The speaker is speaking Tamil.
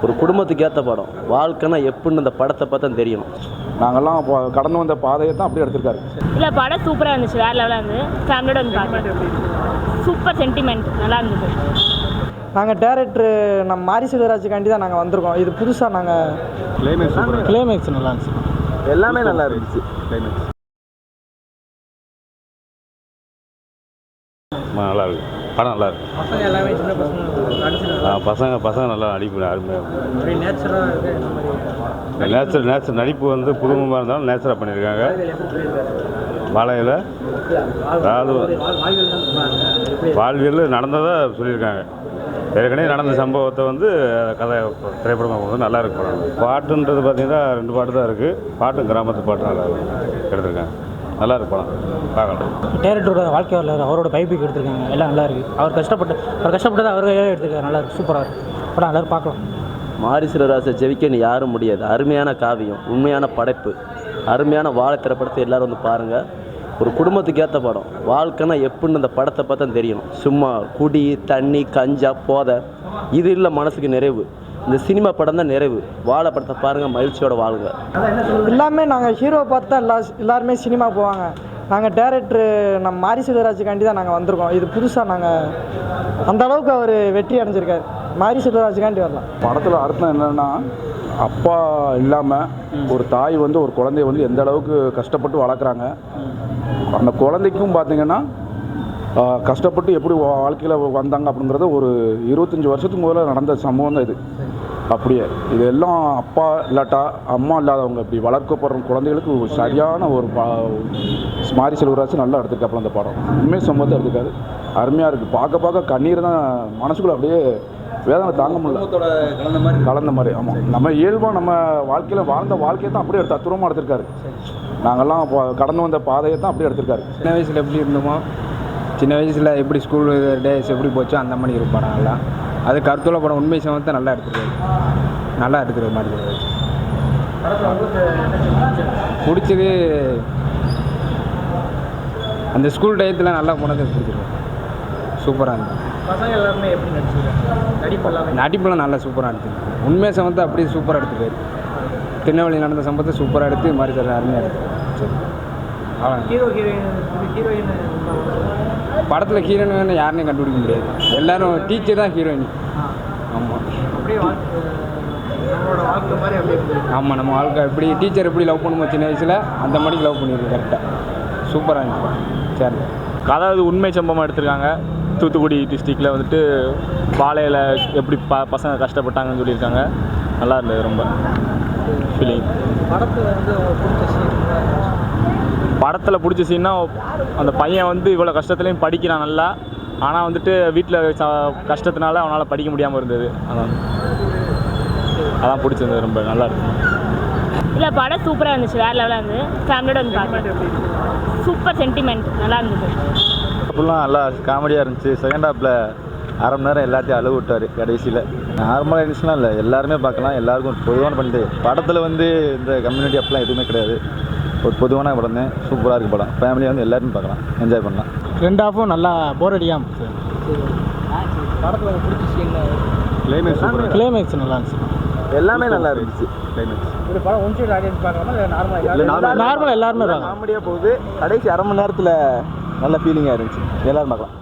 ஒரு குடும்பத்துக்கு ஏற்ற படம். வாழ்க்கைன்னா எப்படின்னு அந்த படத்தை பார்த்தா தெரியணும். நாங்கள்லாம் கடந்து வந்த பாதையை தான் அப்படியே எடுத்திருக்காரு. இல்லை, படம் சூப்பராக இருந்துச்சு, வேறு லெவலாக இருந்தது. ஃபேமிலியோட வந்து பார்க்க சூப்பர் சென்டிமெண்ட், நல்லா இருந்தது. நாங்கள் டேரக்டர் நம்ம மாரி செல்வராஜுக்காண்டி தான் நாங்கள் வந்திருக்கோம். இது புதுசாக நாங்கள் கிளைமேக்ஸ் நல்லா இருந்துச்சு, எல்லாமே நல்லா இருந்துச்சு. நல்லா இருக்கு, படம் நல்லா இருக்கு. பசங்க எல்லாமே சின்ன பசங்க பசங்க நல்லா நடிப்பு அருமையாக நேச்சுரல் நடிப்பு வந்து புதுமுகமாக இருந்தாலும் நேச்சுரலாக பண்ணியிருக்காங்க. வாழையில் அதாவது வாழ்வியல் நடந்ததாக சொல்லியிருக்காங்க. ஏற்கனவே நடந்த சம்பவத்தை வந்து கதை திரைப்படமாக கொண்டு நல்லா இருக்கு படம். பாட்டுன்றது பார்த்தீங்கன்னா 2 பாட்டு தான் இருக்குது. பாட்டும் கிராமத்து பாட்டு நல்லா எடுத்திருக்காங்க. நல்லா இருக்கு படம், பார்க்கலாம். டேரக்டரோட வாழ்க்கை வரலாறு, அவரோட பைப்புக்கு எடுத்திருக்காங்க, எல்லாம் நல்லா இருக்குது. அவர் கஷ்டப்பட்டதை அவரே எடுத்திருக்காரு, நல்லா இருக்குது, சூப்பராக இருக்குது படம், எல்லோரும் பார்க்கலாம். மாரி செல்வராஜை ஜெயிக்கன்னு யாரும் முடியாது. அருமையான காவியம், உண்மையான படைப்பு, அருமையான வாழை திரைப்படத்தை எல்லோரும் வந்து பாருங்கள். ஒரு குடும்பத்துக்கு ஏற்ற படம். வாழ்க்கைன்னா எப்படின்னு அந்த படத்தை பார்த்தா தெரியணும். சும்மா குடி, தண்ணி, கஞ்சா, போதை இது இல்லை மனசுக்கு நிறைவு. இந்த சினிமா படம் தான் நிறைவு. வாழை படத்தை பாருங்கள், மகிழ்ச்சியோட வாழுங்க. எல்லாமே நாங்கள் ஹீரோவை பார்த்து தான் எல்லாருமே சினிமா போவாங்க. நாங்கள் டேரக்டர் நம்ம மாரி செல்வராஜுக்காண்டி தான் நாங்கள் வந்திருக்கோம். இது புதுசாக நாங்கள் அந்த அளவுக்கு அவர் வெற்றி அடைஞ்சிருக்காரு. மாரி செல்வராஜுக்காண்டி வரலாம். படத்தில் அர்த்தம் என்னென்னா, அப்பா இல்லாமல் ஒரு தாய் வந்து ஒரு குழந்தைய வந்து எந்த அளவுக்கு கஷ்டப்பட்டு வளர்க்குறாங்க. அந்த குழந்தைக்கும் பார்த்திங்கன்னா கஷ்டப்பட்டு எப்படி வாழ்க்கையில் வந்தாங்க அப்படிங்கிறத ஒரு 25 வருஷத்துக்கு முதல்ல நடந்த சம்பவம் தான் இது. அப்படியே இதெல்லாம் அப்பா இல்லாட்டா அம்மா இல்லாதவங்க இப்படி வளர்க்கப்படுற குழந்தைகளுக்கு ஒரு சரியான ஒரு மாரி செல்வராஜ் நல்லா எடுத்துருக்காப்புல அந்த படம். உண்மை சம்பவத்தை எடுத்துக்காரு, அருமையாக இருக்குது. பார்க்க கண்ணீர் தான் மனசுக்குள்ளே அப்படியே வேதனை தாங்க முடியல, கலந்த மாதிரி. ஆமாம், நம்ம இயல்பாக நம்ம வாழ்க்கையில் வாழ்ந்த வாழ்க்கையை தான் அப்படியே தத்துவமாக எடுத்திருக்காரு. நாங்கள்லாம் கடந்து வந்த பாதையை தான் அப்படியே எடுத்திருக்காரு. சின்ன வயசில் எப்படி இருந்தோமோ, சின்ன வயசில் எப்படி ஸ்கூல் டேஸ் எப்படி போச்சோ அந்த மாதிரி இருக்கும் படம். நல்லா அது கருத்துள்ள படம், உண்மை சமத்தை நல்லா எடுத்துருக்காரு மாதிரி பிடிச்சது. அந்த ஸ்கூல் டயத்தில் நல்லா போனது பிடிச்சிருக்கு, சூப்பராக இருந்தது. பசங்க எல்லாருமே எப்படி நடிச்சிருக்காங்க? நடிப்பெல்லாம் நல்லா சூப்பராக எடுத்துருக்கு. உண்மை சமத்தை அப்படியே சூப்பராக எடுத்துக்காரு. திருநெல்வேலி நடந்த சம்பவத்தை சூப்பராக எடுத்து மாதிரி தர அருமையாக எடுத்து. சரி, ஹீரோயின் படத்தில் ஹீரோயின் யாருன்னே கண்டுபிடிக்க முடியாது. எல்லோரும் டீச்சர் தான் ஹீரோயின். ஆமாம், நம்மளோட வாழ்க்கை மாதிரி அப்படியே. ஆமாம், நம்ம வாழ்க்கை எப்படி டீச்சர் எப்படி லவ் பண்ணுமோ சின்ன வயசில் அந்த மாதிரி லவ் பண்ணியிருக்கு. கரெக்டாக சூப்பராக இருந்துச்சு. சரி, அதாவது உண்மை சம்பவமாக எடுத்திருக்காங்க. தூத்துக்குடி டிஸ்ட்ரிக்டில் வந்துட்டு வாழையில் எப்படி பசங்க கஷ்டப்பட்டாங்கன்னு சொல்லியிருக்காங்க. நல்லா இருந்தது, ரொம்ப ஃபீலிங். படத்தில் பிடிச்ச சீன்னா அந்த பையன் வந்து இவ்வளோ கஷ்டத்துலேயும் படிக்கிறான் நல்லா. ஆனால் வந்துட்டு வீட்டில் கஷ்டத்தினால அவனால் படிக்க முடியாமல் இருந்தது. அதான் பிடிச்சிருந்தது, ரொம்ப நல்லா இருக்கு. இல்லை, படம் சூப்பராக இருந்துச்சு, வேறு லெவலாக இருந்தது. ஃபேமிலியோட வந்து பார்க்க சூப்பர் சென்டிமெண்ட், நல்லா இருந்தது. அப்படிலாம் நல்லா காமெடியாக இருந்துச்சு. செகண்ட் ஹாஃபில் அரை மணி நேரம் எல்லாத்தையும் அழுவு விட்டார் கடைசியில். நார்மலாக இருந்துச்சுன்னா இல்லை, எல்லாருமே பார்க்கலாம். எல்லாருக்கும் பொதுவான பண்ணிட்டு படத்தில் வந்து இந்த கம்யூனிட்டி அப்படிலாம் எதுவுமே கிடையாது. ஒரு பொதுவான படம் தான், சூப்பராக இருக்குது படம். ஃபேமிலியாக வந்து எல்லாருமே பார்க்கலாம், என்ஜாய் பண்ணலாம். 2 ஹாஃபும் நல்லா போர் அடிக்காமல். படத்தில் பிடிச்ச சீன் கிளைமேக்ஸ் நல்லா இருந்துச்சு, எல்லாமே நல்லா இருந்துச்சு. ஒரு படம் ஒன் சைடு ஆடியன்ஸ் பார்க்கலாமா இல்லை நார்மலாக எல்லாருமே காமெடியாக போகுது. கடைசி அரை மணி நேரத்தில் நல்ல ஃபீலிங்காக இருந்துச்சு, எல்லோரும் பார்க்கலாம்.